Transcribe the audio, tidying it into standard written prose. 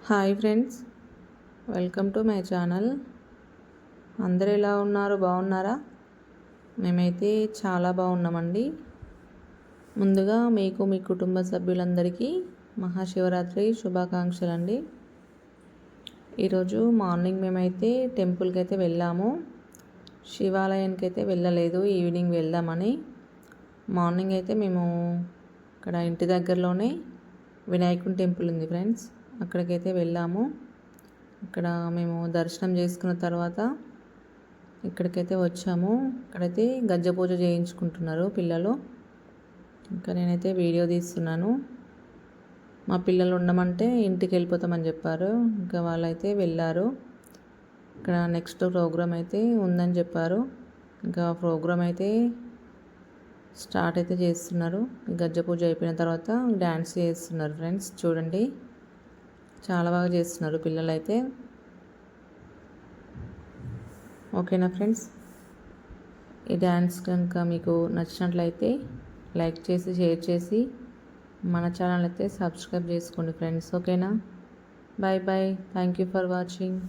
Hi friends, welcome to my channel. అందరు ఎలా ఉన్నారు? బాగున్నారా? మేమైతే చాలా బాగున్నామండి. ముందుగా మీకు మీ కుటుంబ సభ్యులందరికీ మహాశివరాత్రి శుభాకాంక్షలు అండి. ఈరోజు మార్నింగ్ మేమైతే టెంపుల్కి అయితే వెళ్ళాము. శివాలయానికి అయితే వెళ్ళలేదు, ఈవినింగ్ వెళ్దామని. మార్నింగ్ అయితే మేము ఇక్కడ ఇంటి దగ్గరలోనే వినాయకుని టెంపుల్ ఉంది ఫ్రెండ్స్, అక్కడికైతే వెళ్ళాము. ఇక్కడ మేము దర్శనం చేసుకున్న తర్వాత ఇక్కడికైతే వచ్చాము. ఇక్కడైతే గజ్జ పూజ చేయించుకుంటున్నారు పిల్లలు. ఇంకా నేనైతే వీడియో తీస్తున్నాను. మా పిల్లలు ఉండమంటే ఇంటికి వెళ్ళిపోతామని చెప్పారు. ఇంకా వాళ్ళైతే వెళ్ళారు. ఇక్కడ నెక్స్ట్ ప్రోగ్రామ్ అయితే ఉందని చెప్పారు. ఇంకా ప్రోగ్రామ్ అయితే స్టార్ట్ అయితే చేస్తున్నారు. గజ్జ పూజ అయిపోయిన తర్వాత డ్యాన్స్ చేస్తున్నారు ఫ్రెండ్స్. చూడండి, చాలా బాగా చేస్తున్నారు పిల్లలైతే. ఓకేనా ఫ్రెండ్స్, ఈ డ్యాన్స్ కనుక మీకు నచ్చినట్లయితే లైక్ చేసి షేర్ చేసి మన ఛానల్ అయితే సబ్స్క్రైబ్ చేసుకోండి ఫ్రెండ్స్. ఓకేనా, bye bye. Thank you for watching.